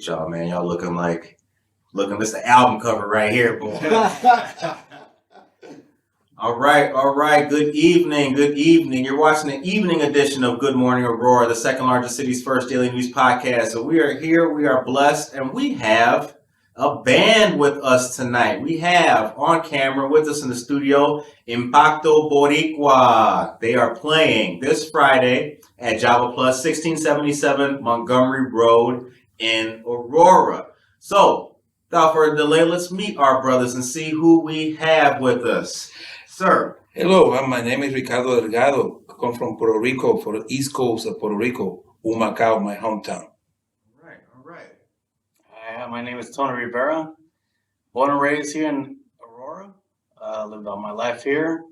at y'all, man. Y'all looking. This the album cover right here, boy. All right. Good evening. You're watching the evening edition of Good Morning Aurora, the second largest city's first daily news podcast. So we are here. We are blessed, and we have a band with us tonight. We have on camera with us in the studio Impacto Boricua. They are playing this Friday at Java Plus, 1677 Montgomery Road in Aurora. So, without further delay, let's meet our brothers and see who we have with us. Sir. Hello, my name is Ricardo Delgado. I come from Puerto Rico, for the east coast of Puerto Rico, Humacao, my hometown. All right. Hi, my name is Tony Rivera. Born and raised here in Aurora. Lived all my life here.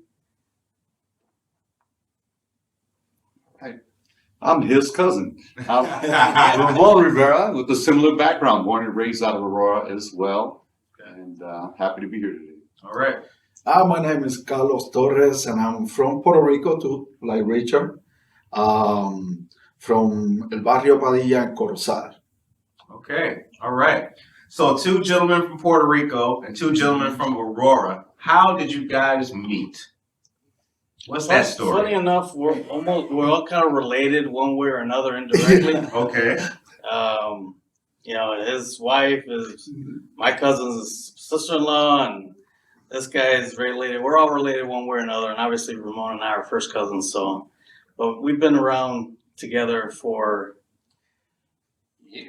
I'm his cousin. I'm Ramon Rivera with a similar background, born and raised out of Aurora as well. And happy to be here today. All right. My name is Carlos Torres, and I'm from Puerto Rico too, like Richard, from El Barrio Padilla and Corozal. Okay. All right. So 2 gentlemen from Puerto Rico and 2 gentlemen from Aurora. How did you guys meet? What's that story? Funny enough, we're all kind of related one way or another indirectly. Okay. His wife is my cousin's sister-in-law, and this guy is related. We're all related one way or another, and obviously Ramon and I are first cousins. But we've been around together for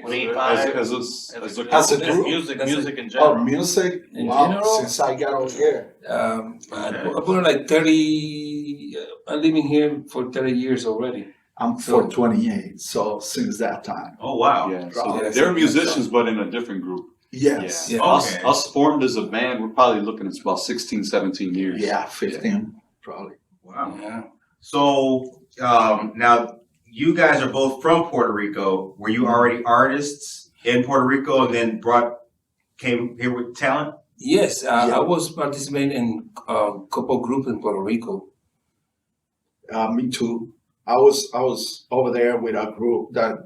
25 As a group? music in general. Music? In Wow, general? since I got over here. I put like 30, I'm living here for 30 years already. I'm 428, so since that time. Oh, wow. Yeah, so Right. they're musicians, but in a different group. Yes. Yeah. Okay. Us formed as a band, we're probably looking at about 16, 17 years. Yeah, 15, probably. Wow. Yeah. So now you guys are both from Puerto Rico. Were you already artists in Puerto Rico and then came here with talent? Yes, I was participating in a couple groups in Puerto Rico. Me too. I was over there with a group that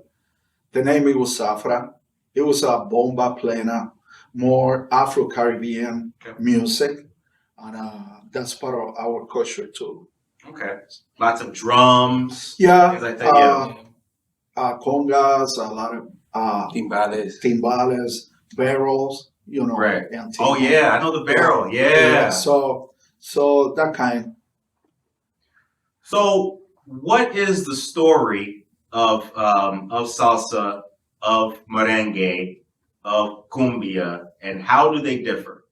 the name it was Safra. It was a bomba plena, more Afro-Caribbean music, and that's part of our culture too. Okay. Lots of drums. Yeah, Things like that, yeah. Congas, a lot of timbales, barrels, Right. and Oh, yeah. I know the barrel. Yeah. So that kind. So what is the story of salsa, of merengue, of cumbia, and how do they differ?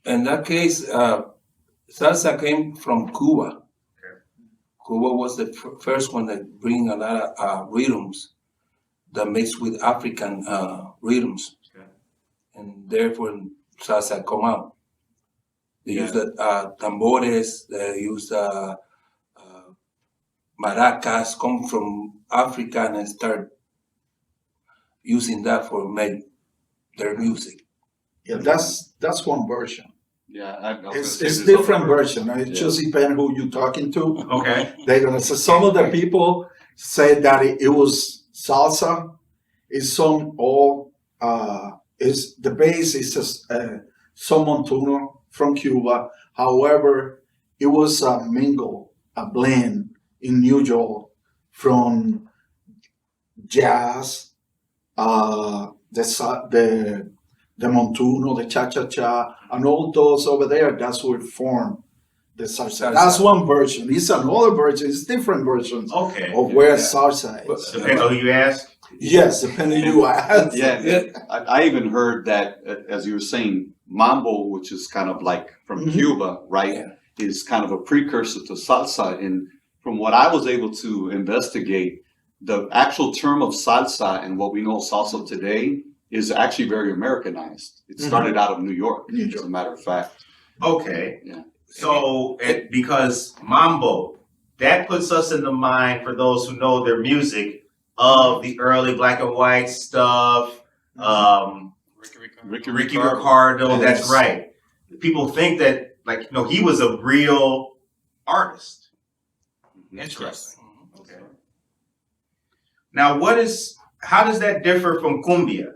In that case, salsa came from Cuba. Okay. Cuba was the first one that bring a lot of rhythms that mix with African rhythms. Okay. And therefore salsa come out. They use the tambores, they use the maracas, come from Africa and start using that for make their music. Yeah, that's one version. Yeah, It's different version. It just depends who you're talking to. Okay. They're gonna say some of the people say that it was salsa. Is the base is just some montuno from Cuba. However, it was a mingle, a blend in New York from jazz, the montuno, the cha-cha-cha, and all those over there. That's what formed the salsa. That's one version. It's another version. It's different versions Okay. of where salsa is. Depends on who you ask. Yes, depending who you ask. Yeah, I even heard that, as you were saying, mambo, which is kind of like from Cuba, right, is kind of a precursor to salsa. And from what I was able to investigate, the actual term of salsa and what we know salsa today is actually very Americanized. It started out of New York, as a matter of fact. Okay. Yeah. So because mambo, that puts us in the mind, for those who know their music, of the early black and white stuff, Ricky Ricardo. Yes. That's right. People think that, he was a real artist. Interesting. Okay. Now, what is how does that differ from cumbia?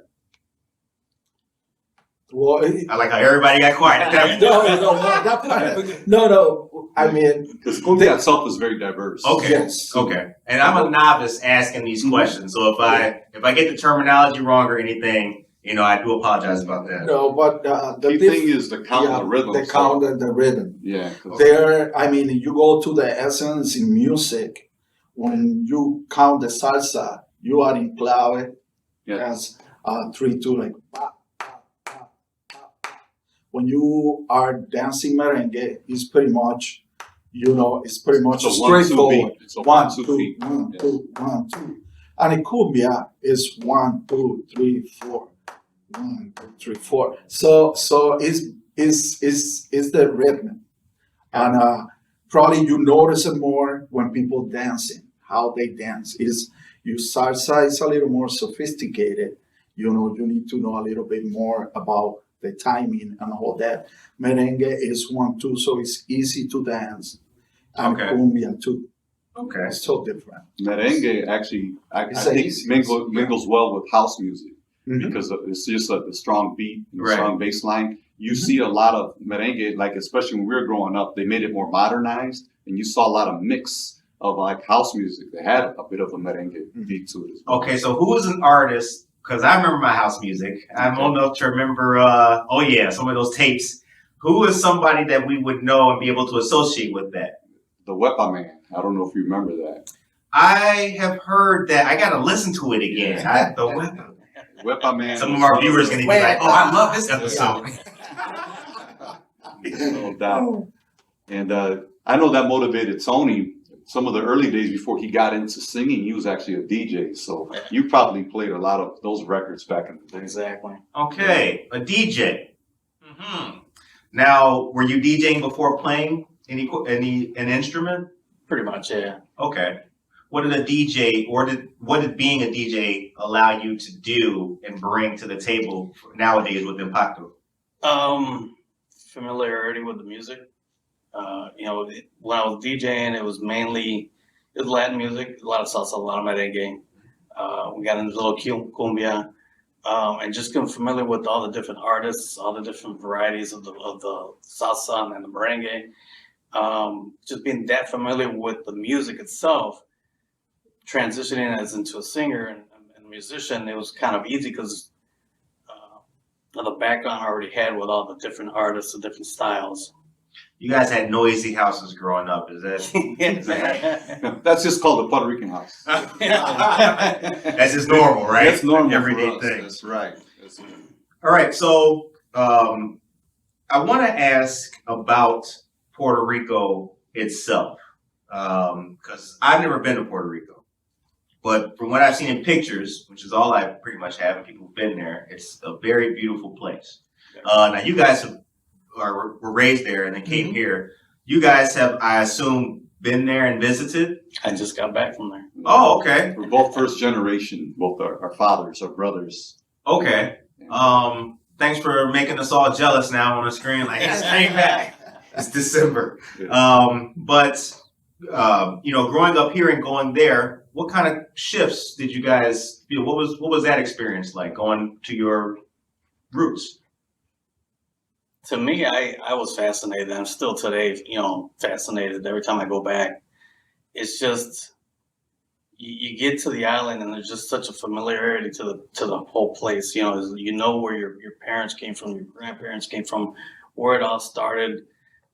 Well, I like how everybody got quiet at that point. no. I mean, Because cumbia itself is very diverse. Okay. yes. Okay. And I'm a novice asking these questions. So if I get the terminology wrong or anything, I do apologize about that. No, but the The thing is the count and the rhythm. The count and the rhythm. Yeah. You go to the essence in music. When you count the salsa, you are in clave. Yeah. As 3-2, like. Pa, pa, pa, pa, pa. When you are dancing merengue, it's pretty much, it's pretty much It's a 1-2 straightforward. beat. It's a 1, 1-2 2, beat. 1, Yeah. 2, 1, 2. And in cumbia is 1, 2, 3, 4. 1, 2, 3, 4. So it's the rhythm, and probably you notice it more when people dancing, how they dance. Salsa is a little more sophisticated. You need to know a little bit more about the timing and all that. Merengue is 1, 2, so it's easy to dance, and Okay. cumbia too. Okay. It's so different. Merengue actually, I It's think easy. mingles well with house music Mhm. because it's just a strong beat, and a Right. strong bass line. You Mhm. see a lot of merengue, like especially when we were growing up, they made it more modernized, and you saw a lot of mix of like house music that had a bit of a merengue beat to it as well. Okay, so who is an artist? Because I remember my house music. I'm old enough to remember, some of those tapes. Who is somebody that we would know and be able to associate with that? The Wepa Man. I don't know if you remember that. I have heard that. I got to listen to it again. Wepa Man. Some of was our one viewers the- going to be like, oh, I love this episode. No doubt. And I know that motivated Tony. Some of the early days before he got into singing, he was actually a DJ. So you probably played a lot of those records back in the day. Exactly. Okay, a DJ. Now, were you DJing before playing an instrument? Pretty much, yeah. Okay. What did a DJ, what did being a DJ allow you to do and bring to the table nowadays with Impacto? Familiarity with the music. When I was DJing, it was Latin music, a lot of salsa, a lot of merengue. We got into a little cumbia, and just getting familiar with all the different artists, all the different varieties of the salsa and the merengue. Just being that familiar with the music itself, transitioning as into a singer and a musician, it was kind of easy because the background I already had with all the different artists, the different styles. You guys had noisy houses growing up, is that? That's just called the Puerto Rican house. That's just normal, right? That's normal Everyday for us. thing. That's right. All right, so I want to ask about Puerto Rico itself, because I've never been to Puerto Rico, but from what I've seen in pictures, which is all I pretty much have, and people who've been there, it's a very beautiful place. Now, you guys were raised there and then came here. You guys have, I assume, been there and visited? I just got back from there. Oh, okay. We're both first generation, both our fathers, our brothers. Okay. Thanks for making us all jealous now on the screen. Like, it's came back. It's December. But growing up here and going there, what kind of shifts did you guys feel? What was that experience like going to your roots? To me, I was fascinated. I'm still today, fascinated every time I go back. It's just you get to the island and there's just such a familiarity to the whole place. You know where your parents came from, your grandparents came from, where it all started,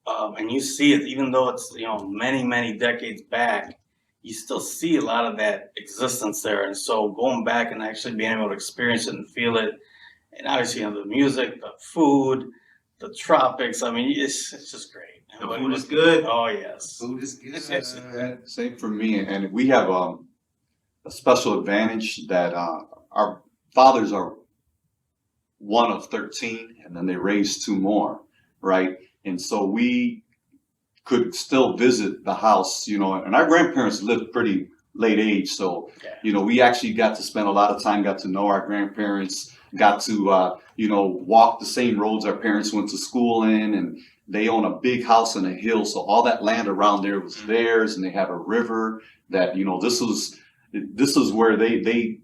and you see it. Even though it's many decades back, you still see a lot of that existence there. And so going back and actually being able to experience it and feel it, and obviously the music, the food, the tropics. I mean, it's just great. The food is good. Oh yes, Food is good. Same for me, and we have a special advantage that our fathers are one of 13, and then they raised 2 more, right? And so we could still visit the house, and our grandparents lived pretty late age, so we actually got to spend a lot of time, got to know our grandparents, got to walk the same roads our parents went to school in, and they own a big house on a hill, so all that land around there was theirs, and they have a river that this was where they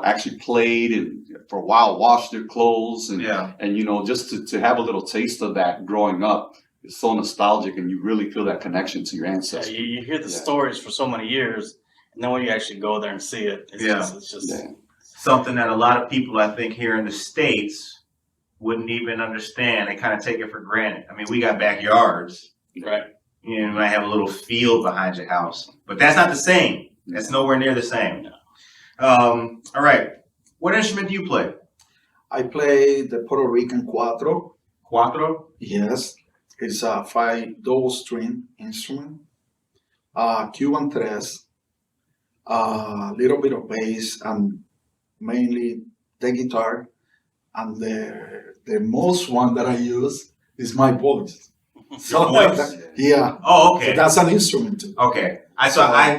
actually played and for a while washed their clothes and Yeah. and just to have a little taste of that growing up is so nostalgic, and you really feel that connection to your Yeah, ancestors. you hear the Yeah. stories for so many years, and then when you actually go there and see it, it's just Yeah. Something that a lot of people, I think, here in the States wouldn't even understand. They kind of take it for granted. I mean, we got backyards. right. You might have a little field behind your house, but that's not the same. That's nowhere near the same. All right. What instrument do you play? I play the Puerto Rican cuatro. Cuatro? Yes, it's a 5 double string instrument. Cuban tres, a little bit of bass, and mainly the guitar. And the most one that I use is my voice. Your voice? Yeah. Oh, So okay. that's an instrument too. Okay.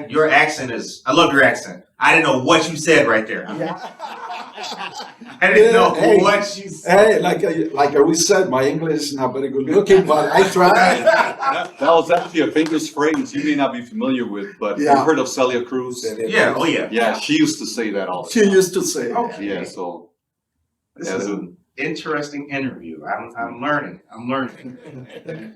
Your accent is, I love your accent. I didn't know what you said right there. I didn't know what you said. Hey, like we said, my English is not very good looking, but I tried. That was actually a famous phrase you may not be familiar with, but Yeah. you've heard of Celia Cruz? Yeah, oh yeah. Yeah, she used to say that all the She time. used to say. Okay. Yeah, so This yeah, is an interesting interview. I'm learning. I'm learning.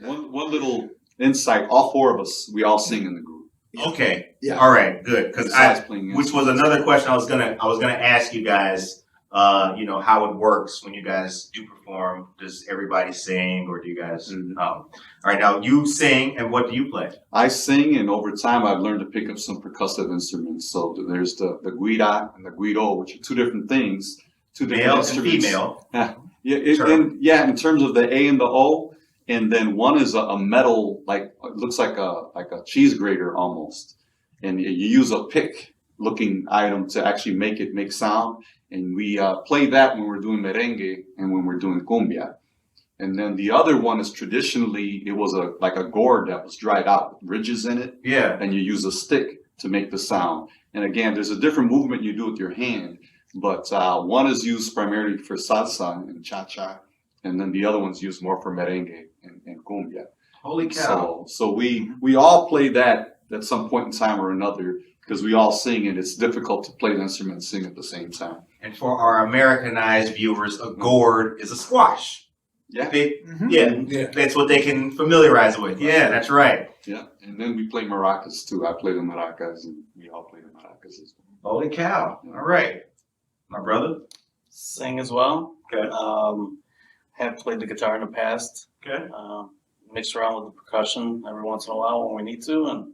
one little insight, all four of us, we all sing in the group. Okay. Yeah. All right. Good. Because Besides playing which was another question I was gonna ask you guys. How it works when you guys do perform. Does everybody sing, or do you guys? Mhm. All right. Now you sing, and what do you play? I sing, and over time I've learned to pick up some percussive instruments. So there's the guira and the guiro, which are two different things, two different Male and instruments. female. Yeah, in terms of the A and the O, and then one is a metal, like it looks like a cheese grater almost, and you use a pick looking item to actually make sound, and we play that when we're doing merengue and when we're doing cumbia. And then the other one is traditionally it was like a gourd that was dried out with ridges in it, Yeah. and you use a stick to make the sound. And again, there's a different movement you do with your hand, but one is used primarily for salsa and cha-cha, and then the other one's used more for merengue and cumbia. Holy cow. So we all play that at some point in time or another because we all sing, and it's difficult to play the instrument and sing at the same time. And for our Americanized viewers, a gourd is a squash. Yeah. Yeah, that's what they can familiarize with. Yeah, that's right. Yeah, and then we play maracas too. I play the maracas, and we all play the maracas as well. Holy cow. All right. My brother? Sing as well. Okay. Have played the guitar in the past. Okay. Mix around with the percussion every once in a while when we need to, and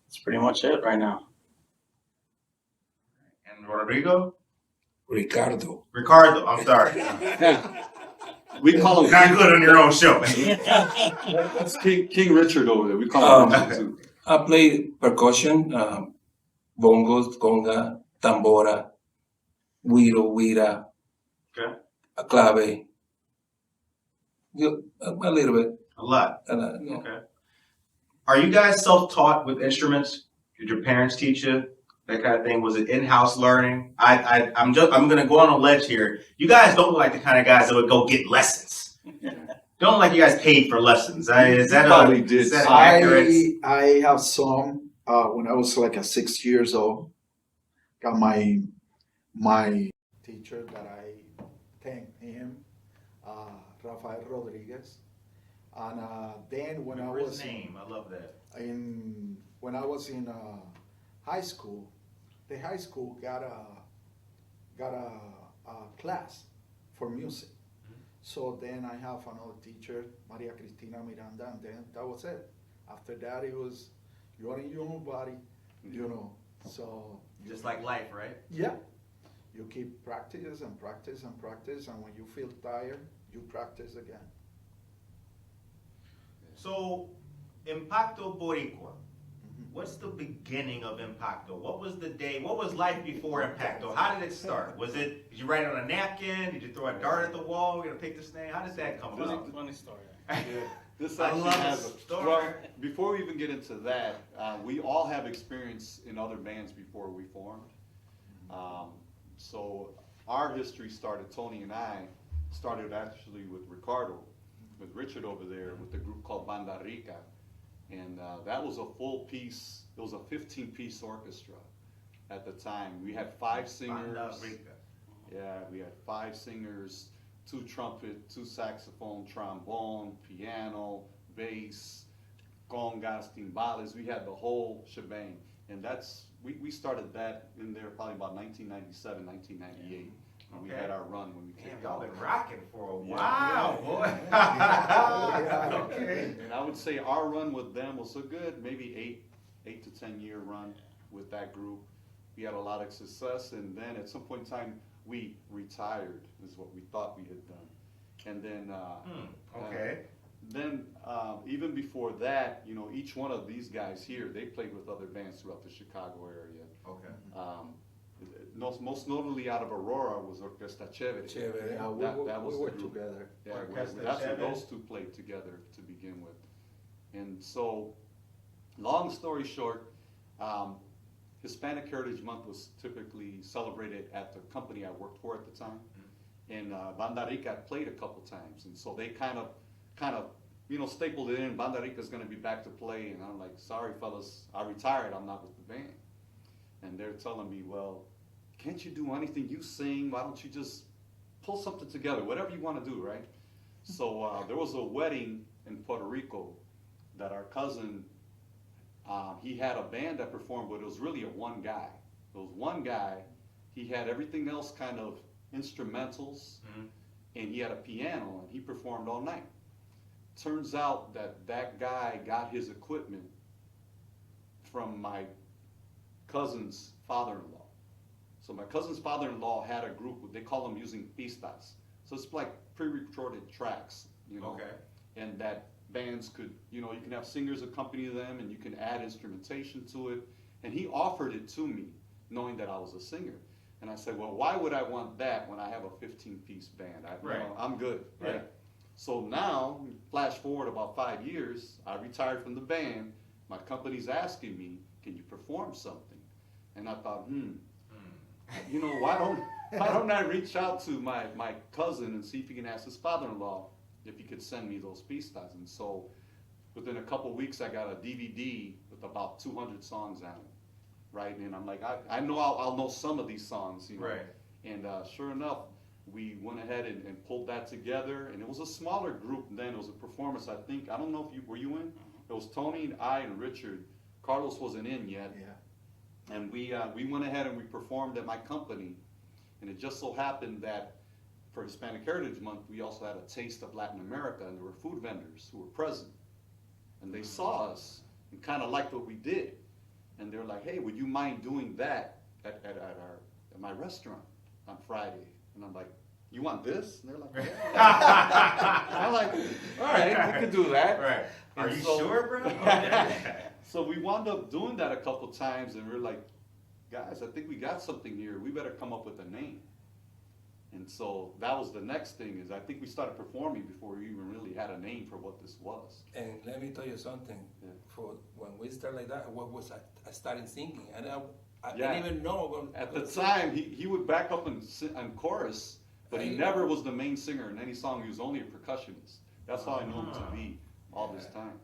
that's pretty much it right now. And Rodrigo? Ricardo. Ricardo, I'm sorry. We call him Not good on your own show. That's King Richard over there. We call him Richard too. I play percussion, bongos, conga, tambora, güiro, guira, Okay. a clave. A little bit. A lot. Yeah. Okay. Are you guys self-taught with instruments? Did your parents teach you? That kind of thing. Was it in-house learning? I'm gonna go on a ledge here. You guys don't look like the kind of guys that would go get lessons. Don't look like you guys paid for lessons. Is that Probably did. is that accurate? I have some when I was like 6 years old. Got my teacher that I thank him, Rafael Rodriguez, and then when I Remember was his name. I love that. when I was in high school, the high school got a class for music. So then I have another teacher, Maria Cristina Miranda, and then that was it. After that, it was you're in your own body, So Just like life, right? yeah, you keep practice and practice and practice, and when you feel tired, you practice again. So, Impacto Boricua. What's the beginning of Impacto? What was the day? What was life before Impacto? How did it start? Did you write it on a napkin? Did you throw a dart at the wall? We're gonna pick this name. How did that come about? Funny story. This I actually love has this a story. well. Before we even get into that, we all have experience in other bands before we formed. So our history started. Tony and I started actually with Ricardo, with Richard over there, with the group called Banda Rica, and that was a full piece. It was a 15-piece orchestra, at the time. We had 5 singers. Banda Rica. Yeah, we had 5 singers, 2 trumpet, 2 saxophone, trombone, piano, bass, congas, timbales. We had the whole shebang. And we started that in there probably about 1997, 1998. And we Okay. had our run when we Damn, kicked y'all off. been rocking for a Yeah. while, boy. Okay. And I would say our run with them was a good, maybe 8 to 10 year run with that group. We had a lot of success, and then at some point in time, we retired, is what we thought we had done. And then, Okay. Even before that, you know, each one of these guys here, they played with other bands throughout the Chicago area. Okay. Most notably out of Aurora was Orquesta Chévere. Chévere. Yeah, That was we were the group. together. Yeah, Orquesta that's where Chévere. those two played together to begin with. And so, long story short, Hispanic Heritage Month was typically celebrated at the company I worked for at the time. And Banda Rica played a couple times. And so they kind of, you know, stapled it in. Banda Rica's going to be back to play. And I'm like, sorry, fellas, I retired. I'm not with the band. And they're telling me, well, can't you do anything? You sing. Why don't you just pull something together? Whatever you want to do, right? So there was a wedding in Puerto Rico that our cousin, he had a band that performed, but it was really a one guy. It was one guy. He had everything else kind of instrumentals, and he had a piano, and he performed all night. Turns out that guy got his equipment from my cousin's father-in-law. So my cousin's father-in-law had a group, they call them using pistas. So it's like pre-recorded tracks, you know. Okay. And that bands could, you know, you can have singers accompany them and you can add instrumentation to it. And he offered it to me, knowing that I was a singer. And I said, well, why would I want that when I have a 15-piece band? Right. I'm good, right? Yeah. So now, flash forward about 5 years, I retired from the band. My company's asking me, can you perform something? And I thought, you know, why don't I reach out to my cousin and see if he can ask his father-in-law if he could send me those pistas. And so within a couple weeks, I got a DVD with about 200 songs on it, right? And I'm like, I know I'll know some of these songs, you know. Right. And sure enough, we went ahead and pulled that together. And it was a smaller group then. It was a performance, I think. I don't know if were you in? It was Tony and I and Richard. Carlos wasn't in yet. Yeah. And we went ahead and we performed at my company. And it just so happened that for Hispanic Heritage Month, we also had a taste of Latin America, and there were food vendors who were present. And they saw us and kind of liked what we did. And they're like, hey, would you mind doing that at my restaurant on Friday? And I'm like, you want this? And they're like, yeah. I'm like, all right, we could do that. Right. Are And you so- sure, bro? So we wound up doing that a couple times, and we're like, guys, I think we got something here. We better come up with a name. And so that was the next thing, is I think we started performing before we even really had a name for what this was. And let me tell you something. Yeah. For when we started like that, what was I started singing, and I Yeah. didn't even know. At the time, he would back up and chorus, but he Right. never was the main singer in any song. He was only a percussionist. That's how I knew him to be all this time.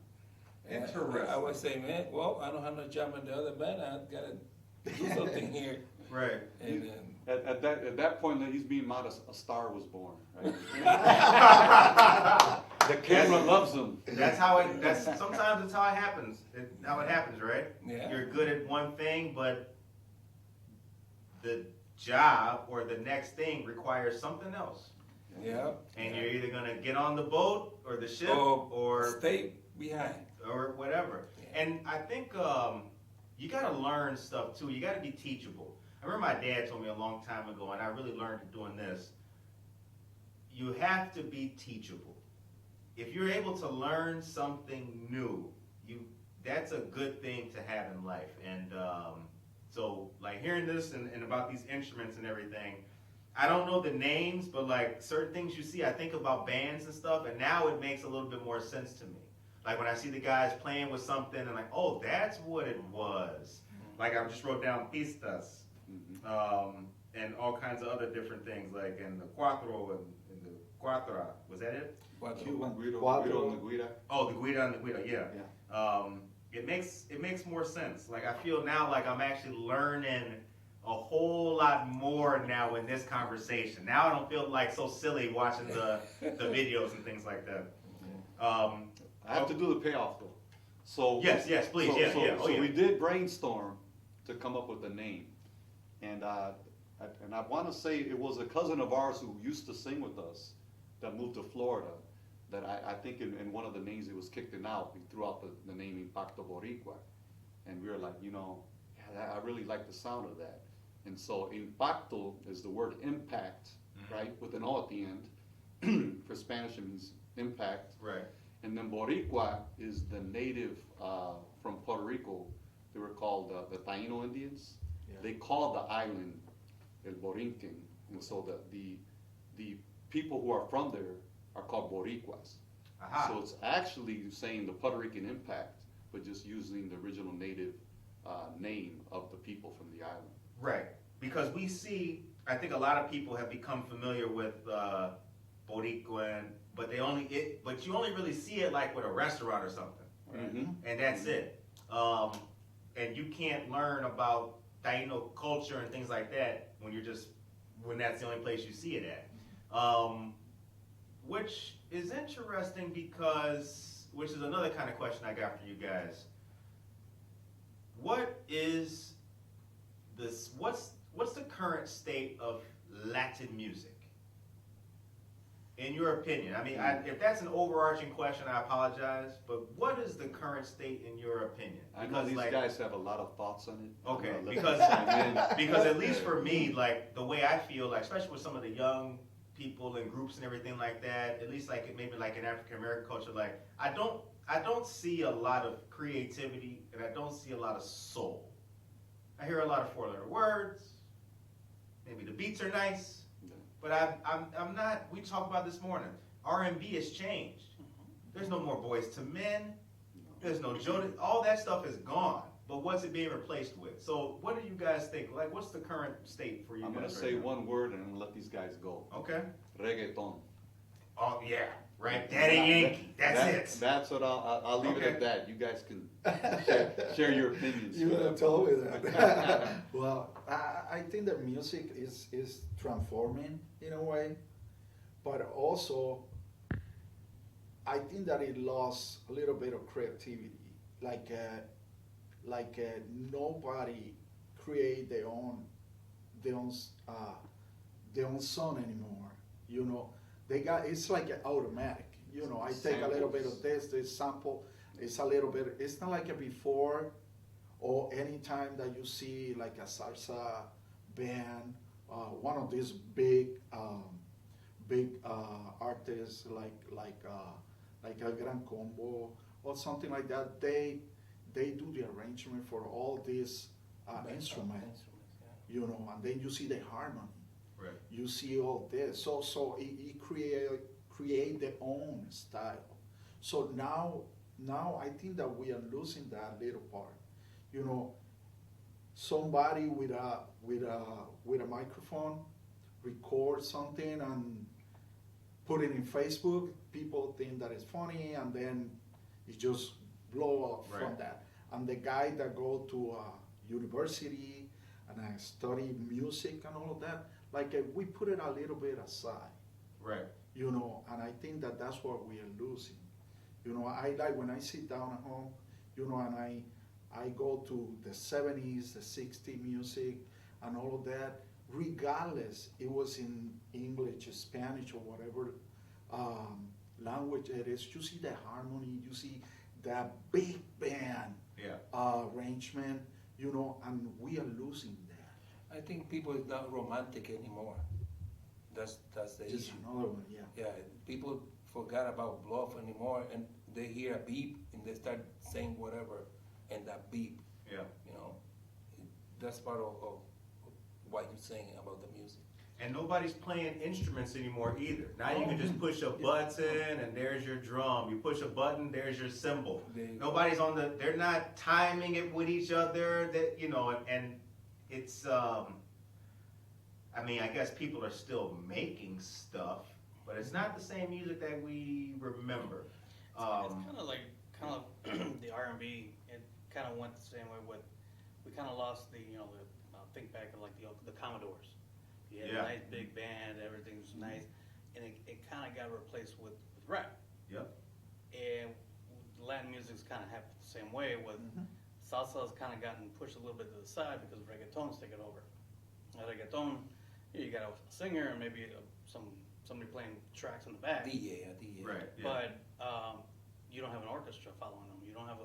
Interesting. I would say, man, well, I don't have no job in the other band. I gotta do something here. Right. And then, At that point, he's being modest. A star was born. Right? The camera loves him. That's how it. Sometimes it's how it happens. How it happens, right? Yeah. You're good at one thing, but the job or the next thing requires something else, yeah. and you're either gonna get on the boat or the ship or stay behind. whatever. Yeah. And I think you gotta learn stuff too. You gotta be teachable. I remember my dad told me a long time ago, and I really learned doing this. You have to be teachable. If you're able to learn something new, that's a good thing to have in life. And so, like, hearing this and about these instruments and everything, I don't know the names, but like certain things you see, I think about bands and stuff, and now it makes a little bit more sense to me. Like when I see the guys playing with something, and like, oh, that's what it was. Like I just wrote down pistas, and all kinds of other different things, like in the cuatro and the cuatra. Was that it? Cuatro, Guido, Cuatro. Guido and the Guida. Oh, the guida and the guida, yeah. It makes more sense. Like I feel now like I'm actually learning a whole lot more now in this conversation. Now I don't feel like so silly watching the videos and things like that. I have to do the payoff though. So Yes, please, yeah. So we did brainstorm to come up with a name, and I want to say it was a cousin of ours who used to sing with us that moved to Florida. That I think in one of the names it was kicked him out. He threw out the name Impacto Boricua, and we were like, yeah, I really like the sound of that. And so Impacto is the word impact, right, with an O at the end. For Spanish, it means impact. Right. And then Boricua is the native from Puerto Rico. They were called the Taino Indians. Yeah. They called the island El Borinquen. And so the people who are from there are called Boricuas. Aha. So it's actually saying the Puerto Rican impact, but just using the original native name of the people from the island. Right, because we see, I think a lot of people have become familiar with Boricua, but you only really see it like with a restaurant or something, Mhm. and that's it. And you can't learn about Taino culture and things like that when that's the only place you see it at. Which is interesting which is another kind of question I got for you guys. What's the current state of Latin music? In your opinion, I mean, if that's an overarching question, I apologize. But what is the current state in your opinion? I know these guys have a lot of thoughts on it. Okay, Let because them chime in. because at least for me, like the way I feel, like especially with some of the young people and groups and everything like that, at least like maybe like in African American culture, like I don't see a lot of creativity and I don't see a lot of soul. I hear a lot of four-letter words. Maybe the beats are nice. But I'm not, we talked about this morning, R&B has changed. There's no more Boys to Men. There's no Joe, all that stuff is gone. But what's it being replaced with? So what do you guys think? Like, what's the current state for you I'm guys? going to say one word and I'm gonna let these guys go. Okay. Reggaeton. Oh, yeah, right. Daddy Yankee, that's it. That's what I'll leave it Okay. at that. You guys can share your opinions. You would have told me that. Well, I think that music is transforming in a way, but also I think that it lost a little bit of creativity. Like nobody create their own song anymore. It's like automatic. I take a little bit of this sample. It's a little bit. It's not like a before, or any time that you see like a salsa band, one of these big artists like El Gran Combo or something like that. They do the arrangement for all these instruments, and then you see the harmony. Right. You see all this, so it create their own style. So now I think that we are losing that little part. Somebody with a microphone record something and put it in Facebook. People think that it's funny, and then it just blow up from Right. that. And the guy that go to university and I study music and all of that, we put it a little bit aside, Right. and I think that that's what we are losing. I like when I sit down at home, and I go to the 70s, the 60s music and all of that, regardless it was in English, Spanish, or whatever language it is. You see the harmony, you see that big band Yeah. arrangement, and we are losing that. I think people is not romantic anymore. That's the Just issue. another one, yeah. Yeah, people forgot about bluff anymore, and they hear a beep and they start saying whatever, and that beep, Yeah. that's part of what you're saying about the music. And nobody's playing instruments anymore either. Now you can just push a button and there's your drum. You push a button, there's your cymbal. Nobody's they're not timing it with each other, and it's, I guess people are still making stuff, but it's not the same music that we remember. It's kind of the R&B. It kind of went the same way with. We kind of lost the think back to like the Commodores. You had Yeah. a nice big band, everything was nice, and it kind of got replaced with rap. Yep. And Latin music's kind of happened the same way. With salsa's kind of gotten pushed a little bit to the side because reggaeton's taken over. Now, reggaeton, you got a singer and maybe somebody playing tracks in the back. DJ. Right. Yeah. But you don't have an orchestra following them. You don't have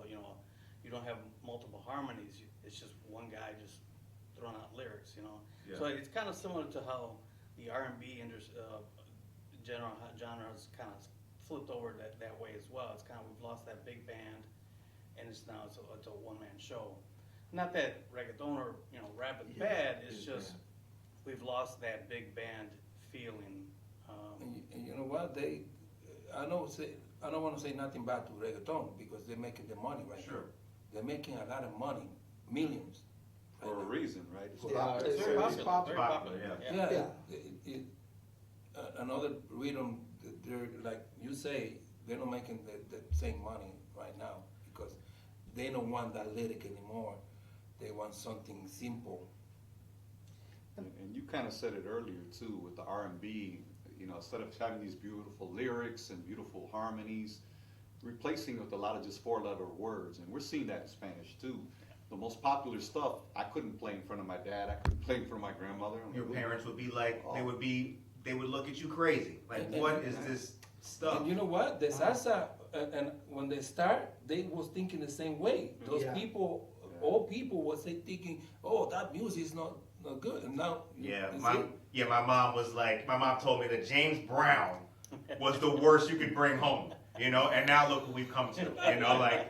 you don't have multiple harmonies. It's just one guy just throwing out lyrics. Yeah. So it's kind of similar to how the R&B genre has kind of flipped over that way as well. It's kind of, we've lost that big band, and it's a one-man show. Not that reggaeton or rap is bad. It's just we've lost that big band feeling. And you know what? I don't want to say nothing bad to reggaeton because they're making the money right now. Sure. They're making a lot of money, millions. For a reason, right? It's Yeah, popular. It's very popular. Very Popular, popular. yeah. Another rhythm, they're like you say, they're not making the same money right now because they don't want that lyric anymore. They want something simple. And you kind of said it earlier too with the R&B. Instead of having these beautiful lyrics and beautiful harmonies, replacing with a lot of just four-letter words. And we're seeing that in Spanish too. The most popular stuff I couldn't play in front of my dad. I couldn't play in front of my grandmother. Your parents would be like, they would look at you crazy. Like, what is this stuff? And you know what? The salsa, and when they start, they was thinking the same way. Those people, old people was thinking, oh, that music is not good. And now, my mom told me that James Brown was the worst you could bring home. And now look what we've come to.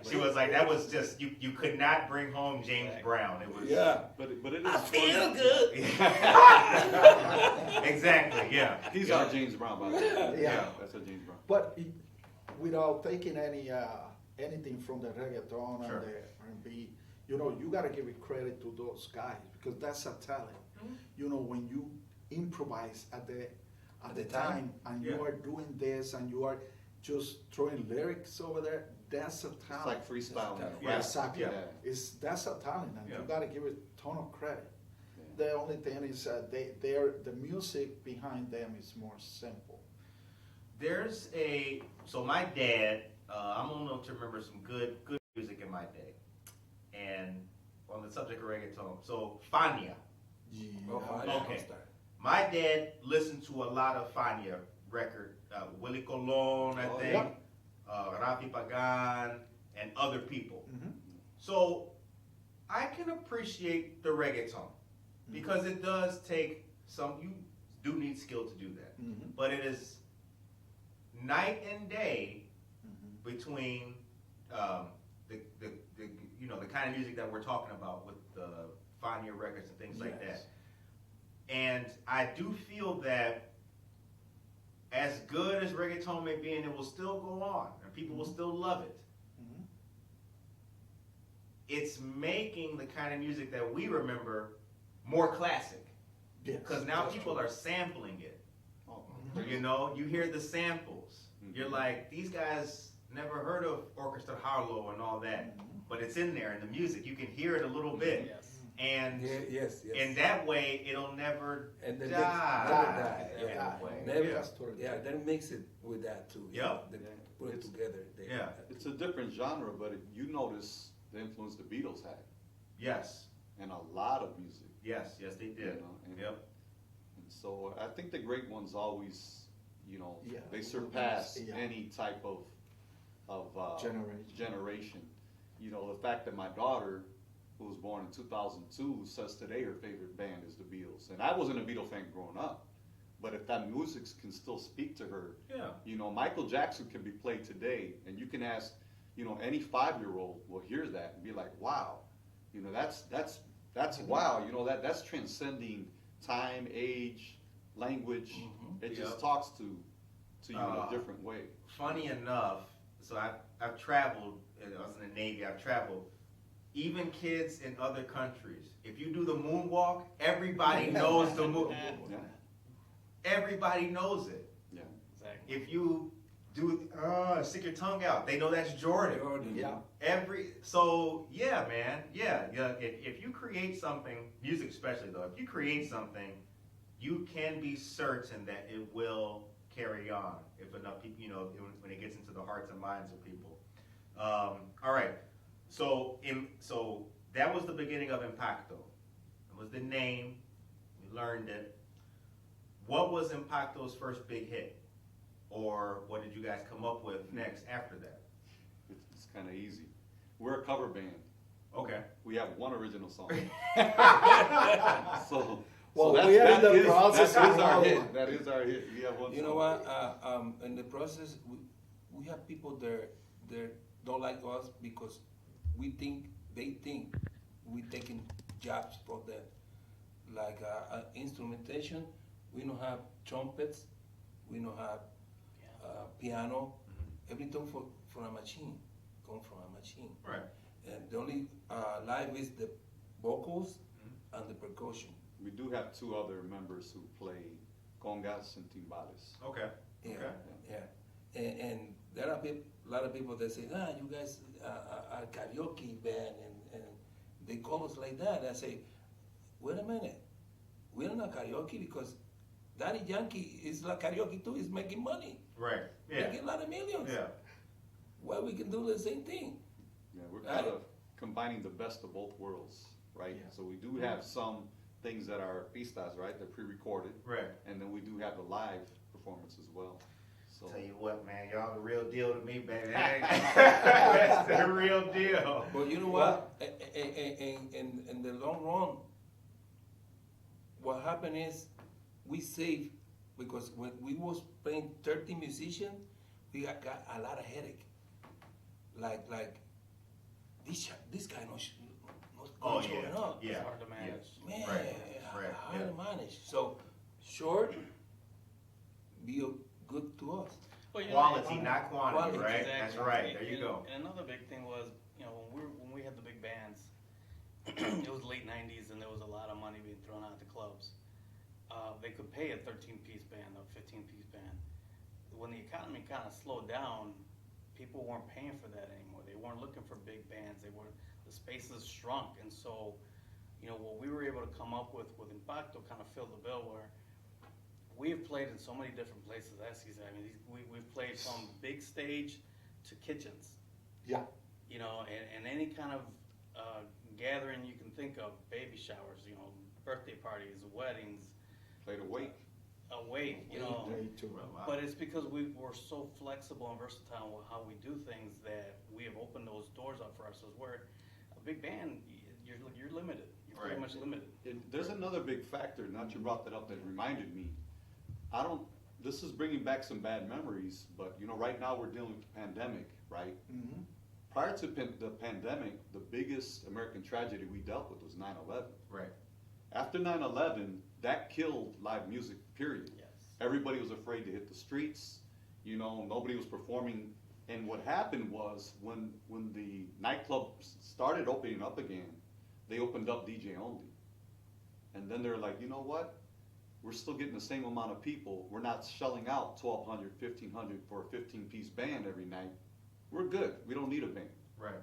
She was like, that was just you could not bring home James Brown. It was but it is. I feel good. Exactly. Yeah. He's our James Brown, by the way. Yeah. That's our James Brown. But without taking anything from the reggaeton Sure. and the R&B, you got to give it credit to those guys because that's a talent. When you improvise at the time and you are doing this and you are just throwing lyrics over there, that's a It's talent. like freestyling. Yeah. Exactly. Yeah. That's a talent, and Yeah. you gotta give it a ton of credit. Yeah. The only thing is the music behind them is more simple. So my dad, I'm old enough to remember some good music in my day, and on the subject of reggaeton, so Fania. Okay. My dad listened to a lot of Fania record, Willie Colon, I think, Rafi Pagan, and other people. So I can appreciate the reggaeton because it does take you do need skill to do that. But it is night and day between the kind of music that we're talking about with the Fania records and things like that. And I do feel that as good as reggaeton may be, and it will still go on, and people will still love it, it's making the kind of music that we remember more classic. Because now people are sampling it. You hear the samples. You're like, these guys never heard of Orchestra Harlow and all that, but it's in there in the music. You can hear it a little bit. Yes. And yes. in that way, it'll never And the die. never die. Yeah. Then mix it with that too. Yep. They put it together. Yeah. It's a different genre, but you notice the influence the Beatles had, Yes. and a lot of music. Yes, they did. And so I think the great ones always, they surpass any type of generation. The fact that my daughter, who was born in 2002, says today her favorite band is the Beatles. And I wasn't a Beatle fan growing up, but if that music can still speak to her, Michael Jackson can be played today, and you can ask, any 5-year-old will hear that and be like, wow, that's wow, that's transcending time, age, language. It just talks to you in a different way. Funny enough, so I've traveled. I was in the Navy. I've traveled. Even kids in other countries, if you do the moonwalk, everybody knows the moon. Everybody knows it. Yeah. Exactly. If you do, gonna stick your tongue out. They know that's Jordan. Jordan. Yeah. Yeah, man, yeah. If you create something, music especially though, if you create something, you can be certain that it will carry on if enough people, when it gets into the hearts and minds of people. All right. So that was the beginning of Impacto. It was the name. We learned it. What was Impacto's first big hit? Or what did you guys come up with next after that? It's kind of easy. We're a cover band. Okay. We have one original song. Well, that's- we are in that the is- process that is of our another hit. one. That is our hit. We have one. You know song. what? In the process, we have people that don't like us because they think we taking jobs for them. Like instrumentation, we don't have trumpets, we don't have piano. Everything from a machine, come from a machine. Right. And the only live is the vocals and the percussion. We do have two other members who play congas and timbales. Okay. Yeah, Okay. yeah. And there are a lot of people that say, you guys are karaoke band, and they call us like that. I say, wait a minute, we're not karaoke because Daddy Yankee is like karaoke too, he's making money. Right. Yeah. Making a lot of millions. Yeah. Why we can do the same thing? Yeah, we're kind of combining the best of both worlds, right? Yeah. So we do have some things that are pistas, right? They're pre-recorded. Right. And then we do have the live performance as well. So Tell you what, man, y'all the real deal to me, baby. That's the real deal. But you know what? In the long run, what happened is we saved, because when we was playing 30 musicians, we got a lot of headache. Like this guy not Oh, showing yeah. up. It's Yeah. hard to manage. Man, Right, right, how yeah. to manage? So short, be good to us. Well, Quality, not quantity, Quality, right? That's Exactly. right. There you And- go. And another big thing was, when we had the big bands, it was late '90s, and there was a lot of money being thrown out to clubs. They could pay a 13-piece band, a 15-piece band. When the economy kind of slowed down, people weren't paying for that anymore. They weren't looking for big bands. The spaces shrunk, and so, what we were able to come up with Impacto kind of filled the bill, where we have played in so many different places. As he said, I mean, we've played from big stage to kitchens. Yeah. And any kind of gathering you can think of, baby showers, birthday parties, weddings, played a wake. Way too. But it's because we're so flexible and versatile with how we do things that we have opened those doors up for ourselves. Where a big band, you're limited. You're pretty Right. much limited. There's another big factor, now that you brought that up, that reminded me. This is bringing back some bad memories, but right now we're dealing with the pandemic, right? Mhm. Prior to the pandemic, the biggest American tragedy we dealt with was 9/11. Right. After 9/11, that killed live music, period. Yes. Everybody was afraid to hit the streets, nobody was performing. And what happened was when the nightclubs started opening up again, they opened up DJ only. And then they're like, you know what? We're still getting the same amount of people. We're not shelling out $1,200, $1,500 for a 15-piece band every night. We're good. We don't need a band. Right.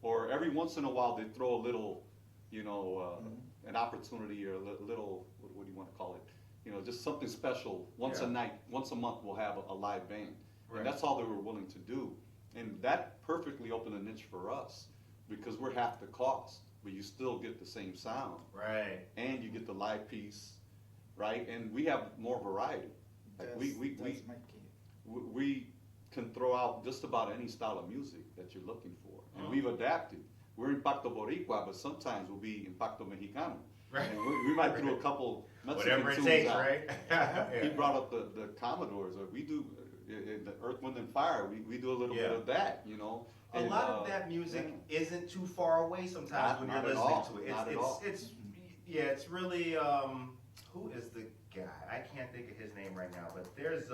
Or every once in a while they throw a little, an opportunity or a little, what do you want to call it? Just something special. Once a night, once a month, we'll have a live band. Right. And that's all they were willing to do. And that perfectly opened a niche for us because we're half the cost, but you still get the same sound. Right. And you get the live piece, right? And we have more variety. Like That's my key. we can throw out just about any style of music that you're looking for. And Oh. we've adapted. We're Impacto Boricua, but sometimes we'll be Impacto Mexicano. Right. And we might throw a couple Mexican Whatever it tunes takes, out. right? He Yeah. brought up the Commodores, or we do the Earth, Wind, and Fire. We do a little bit Yeah. of that, A And, lot of that music isn't too far away sometimes when Not you're at listening all. to it. Not at all. It's really who is the guy? I can't think of his name right now, but there's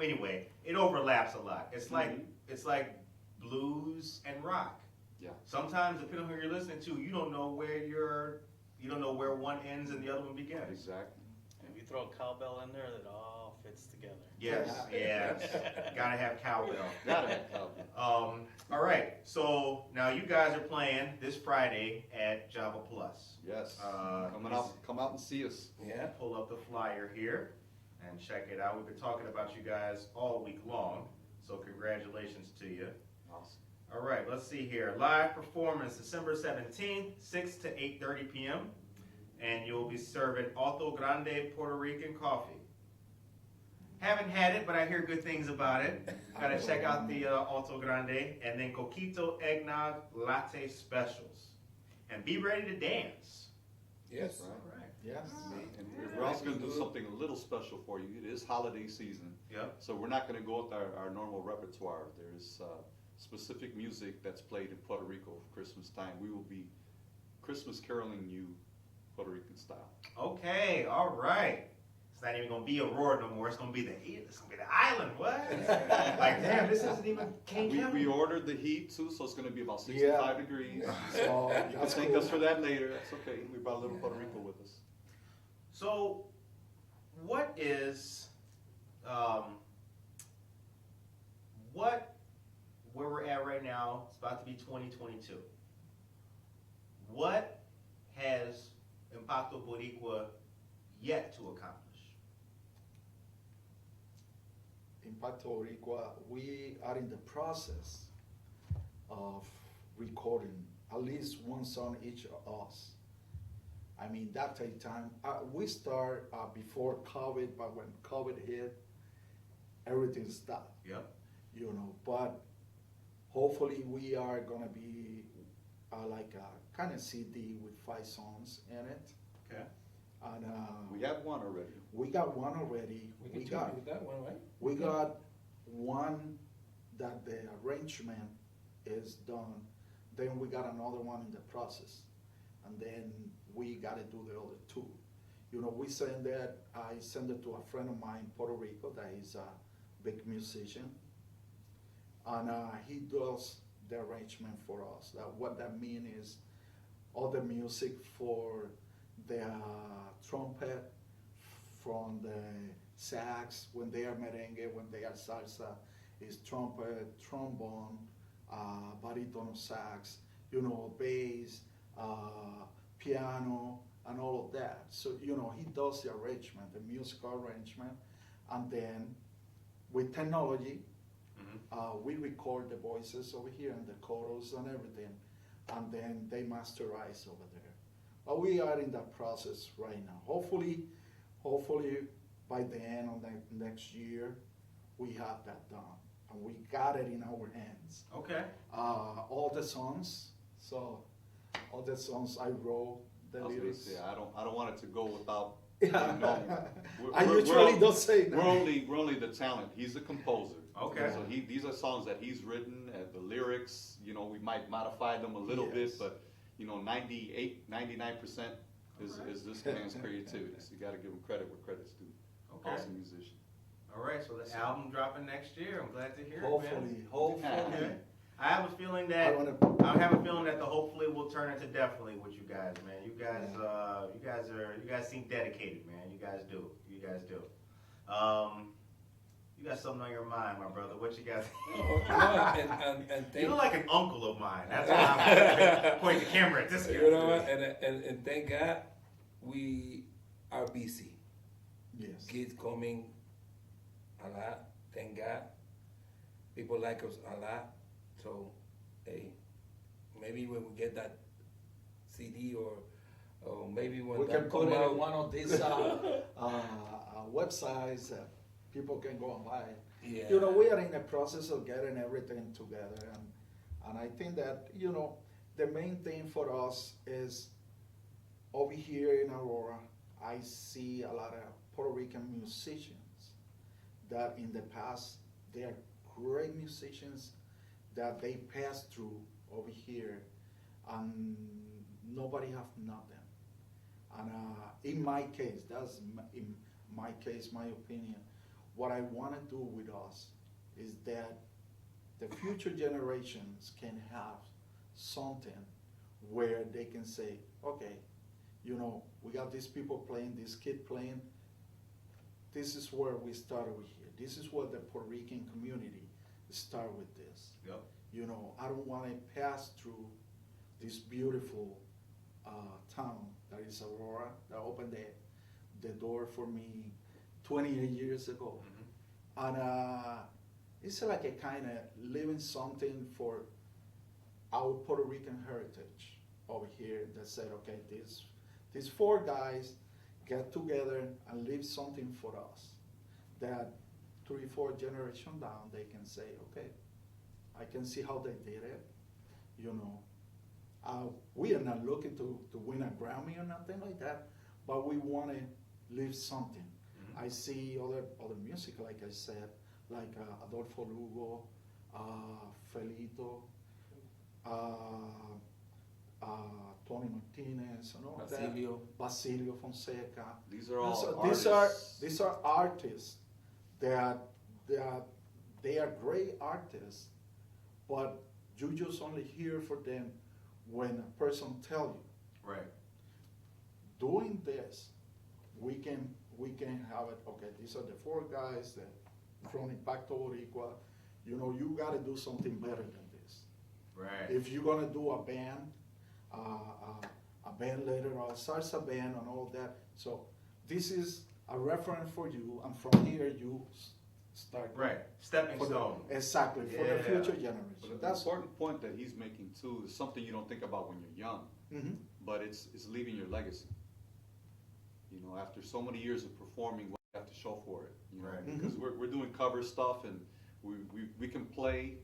anyway, it overlaps a lot. It's like blues and rock. Yeah. Sometimes depending on who you're listening to, you don't know where one ends and the other one begins. Exactly. And if you throw a cowbell in there, that all fits fits together. Yes, yes. Gotta have cowbell. Gotta have cowbell. All right. So now you guys are playing this Friday at Java Plus. Yes. Uh, Come out and see us. Yeah. Pull up the flyer here and check it out. We've been talking about you guys all week long, so congratulations to you. Awesome. All right, let's see here. Live performance December 17th, 6 to 8:30 p.m. And you'll be serving Alto Grande Puerto Rican coffee. Haven't had it, but I hear good things about it. Gotta check out the Alto Grande. And then Coquito Eggnog Latte Specials. And be ready to dance. Yes. Right. All right. Yes. And we're also going to do something a little special for you. It is holiday season. Yep. So we're not going to go with our normal repertoire. There's specific music that's played in Puerto Rico for Christmas time. We will be Christmas caroling you Puerto Rican style. Okay, all right. It's not even gonna be Aurora no more. It's gonna be the island. What? Like, damn, this isn't even King County. We ordered the heat too, so it's going to be about 65 degrees. So You can that's thank cool. us for that later. That's okay. We brought a little Puerto Rico with us. So, what is, where we're at right now, it's about to be 2022. What has Impacto Boricua yet to accomplish? Impacto Boricua, we are in the process of recording at least one song each of us. I mean, that takes time. We start before COVID, but when COVID hit, everything stopped, Yep. you know. But hopefully we are gonna be like a kind of CD with 5 songs in it. Okay. And We have one already. we got one already. We can try with that one, right? We got one that the arrangement is done. Then we got another one in the process. And then we gotta do the other 2. You know, I send it to a friend of mine in Puerto Rico that is a big musician. And he does the arrangement for us. What that means is all the music for the trumpet, from the sax, when they are merengue, when they are salsa, is trumpet, trombone, baritono sax, you know, bass, piano, and all of that. So, you know, he does the arrangement, the musical arrangement, and then with technology, we record the voices over here and the chorus and everything, and then they masterize over there. But we are in that process right now. Hopefully by the end of the next year, we have that done, and we got it in our hands. Okay. All the songs I wrote, the I was gonna lyrics. say, I don't want it to go without. Yeah. We're- I we're- usually we're- don't say that. We're only the talent. He's the composer. Okay. So these are songs that he's written. The lyrics, you know, we might modify them a little Yes. bit, but you know, 99% is this man's creativity. So you got to give him credit where credit's due. Okay. Awesome musician. All right, so the album dropping next year. I'm glad to hear Hopefully, it, hopefully. man. Okay. I have a feeling that I have a feeling that the hopefully will turn into definitely with you guys, man. You guys seem dedicated, man. You guys do. You got something on your mind, my brother. What you got? No, and You look thank, like an uncle of mine. That's why I'm pointing the camera at this guy. you know what, and thank God we are busy. Yes. Kids coming a lot, thank God. People like us a lot. So, hey, maybe when we get that CD or maybe when We that can put come it out, in one of these websites that people can go and buy it. Yeah. You know, we are in the process of getting everything together, and I think that, you know, the main thing for us is over here in Aurora, I see a lot of Puerto Rican musicians that in the past, they are great musicians that they passed through over here, and nobody have nothing. And in my case, in my case, my opinion, what I want to do with us is that the future generations can have something where they can say, okay, you know, we got these people playing, this kid playing, this is where we started with here. This is where the Puerto Rican community start with this. Yep. You know, I don't want to pass through this beautiful town that is Aurora, that opened the door for me 28 years ago. Mm-hmm. And it's like a kind of living something for our Puerto Rican heritage over here that said, okay, these four guys get together and leave something for us that 3-4 generations down they can say, okay, I can see how they did it. You know, we are not looking to win a Grammy or nothing like that, but we want to leave something. Mm-hmm. I see other music, like I said, like Adolfo Lugo, Felito, Tony Martinez, and all Basilio. that. Basilio Fonseca. These are all So artists. these are artists that they are great artists, but you just only hear for them when a person tell you. Right. Doing this, we can have it. Okay, these are the four guys that from Impacto Boricua. You know, you got to do something better than this. Right. If you're gonna do a band later or a salsa band and all that, so this is a reference for you, and from here you start. Right. Stepping For stone. exactly, for the Yeah. future But generation. the That's important point that he's making too is something you don't think about when you're young, mhm. but it's leaving your legacy. You know, after so many years of performing, what you have to show for it. You know, Right. because we're doing cover stuff and we can play.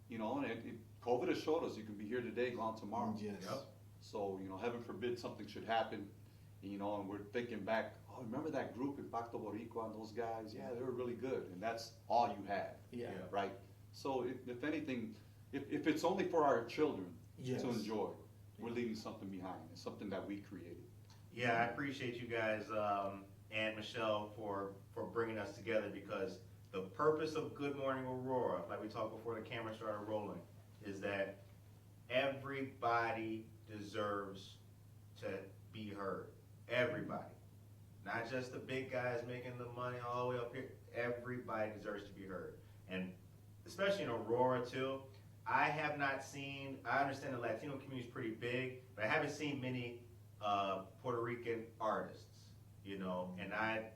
You know, and COVID has showed us you can be here today, gone tomorrow. Yes. Yep. So, you know, heaven forbid something should happen, you know, and we're thinking back, oh, remember that group, Impacto Boricua, and those guys? Yeah, they were really good, and that's all you had, Yeah. Yeah. right? So if anything, if it's only for our children Yes. to enjoy, we're leaving something behind. It's something that we created. Yeah, I appreciate you guys and Michelle for bringing us together, because the purpose of Good Morning Aurora, like we talked before the camera started rolling, is that everybody deserves to be heard. Everybody. Not just the big guys making the money all the way up here. Everybody deserves to be heard. And especially in Aurora too, I have not seen, I understand the Latino community is pretty big, but I haven't seen many Puerto Rican artists, you know, and I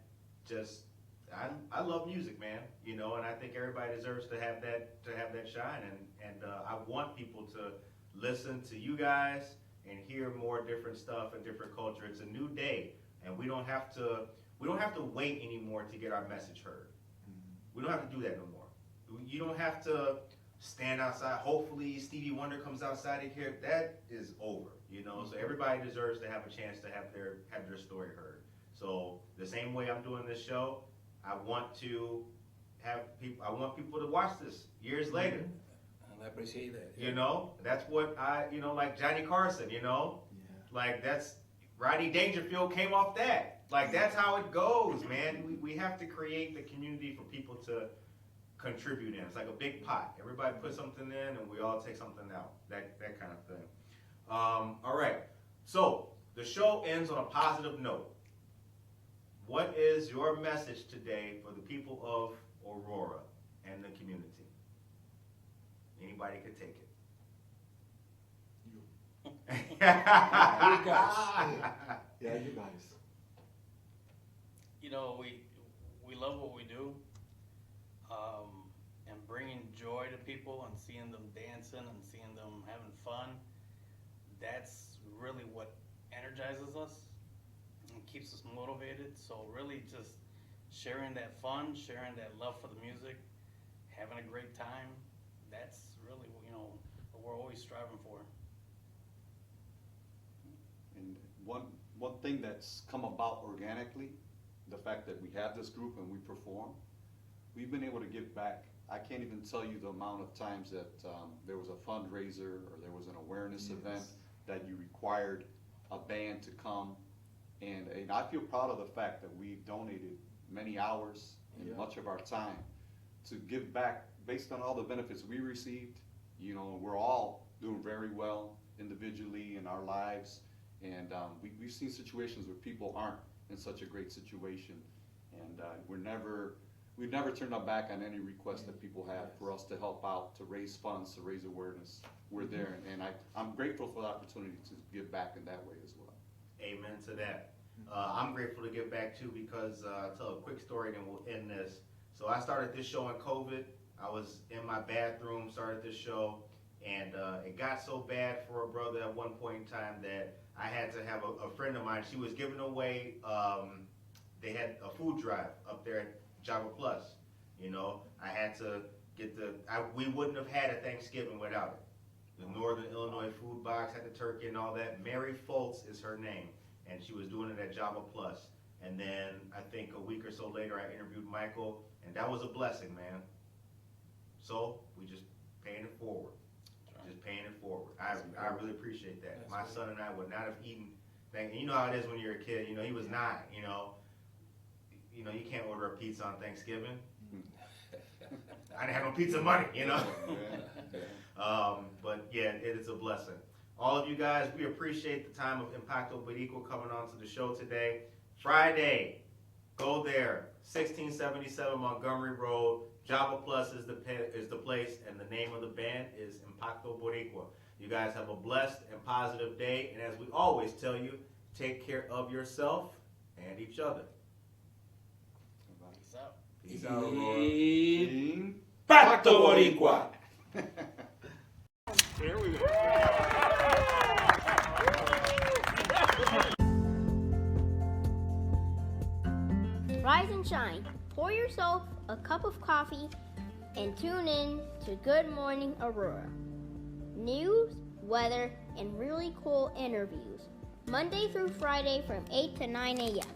love music, man, you know, and I think everybody deserves to have that shine, and I want people to listen to you guys and hear more different stuff and different culture. It's a new day, and we don't have to wait anymore to get our message heard. We don't have to do that no more. You don't have to stand outside. Hopefully Stevie Wonder comes outside and here. That is over, you know. So everybody deserves to have a chance to have their story heard. So the same way I'm doing this show, I want people to watch this years later. And I appreciate that. You know, that's what like Johnny Carson, you know, Yeah. like that's Rodney Dangerfield came off that. Like that's how it goes, man. We have to create the community for people to contribute in. It's like a big pot. Everybody puts something in, and we all take something out. That kind of thing. All right. So the show ends on a positive note. What is your message today for the people of Aurora and the community? Anybody could take it. You. You guys. Yeah, you guys. You know, we love what we do, and bringing joy to people and seeing them dancing and seeing them having fun, that's really what energizes us and keeps us motivated. So really just sharing that fun, sharing that love for the music, having a great time, that's really, you know, what we're always striving for. And one thing that's come about organically, the fact that we have this group and we perform, we've been able to give back. I can't even tell you the amount of times that there was a fundraiser or there was an awareness event that you required a band to come. And I feel proud of the fact that we donated many hours and much of our time to give back based on all the benefits we received. You know, we're all doing very well individually in our lives. And we've seen situations where people aren't in such a great situation. And and we've never turned our back on any request that people have for us to help out, to raise funds, to raise awareness. We're there, and I'm grateful for the opportunity to give back in that way as well. Amen to that. I'm grateful to give back too because I'll tell a quick story, then we'll end this. So I started this show in COVID. I was in my bathroom, started this show, and it got so bad for a brother at one point in time that I had to have a friend of mine. She was giving away, they had a food drive up there at Java Plus. You know, I had to get we wouldn't have had a Thanksgiving without it. The Northern Illinois food box had the turkey and all that. Mary Foltz is her name, and she was doing it at Java Plus. And then I think a week or so later, I interviewed Michael, and that was a blessing, man. So we just paying it forward, just paying it forward. I really appreciate that. That's My great. son and I would not have eaten. And you know how it is when you're a kid. You know, he was 9. You know, you can't order a pizza on Thanksgiving. I didn't have no pizza money. You know. But yeah, it is a blessing. All of you guys, we appreciate the time of Impacto Boricua coming on to the show today. Friday, go there, 1677 Montgomery Road. Java Plus is the place, and the name of the band is Impacto Boricua. You guys have a blessed and positive day, and as we always tell you, take care of yourself and each other. Peace out. Peace out, Aurora. Impacto Boricua. There we go. Rise and shine. Pour yourself a cup of coffee and tune in to Good Morning Aurora. News, weather, and really cool interviews. Monday through Friday from 8 to 9 a.m.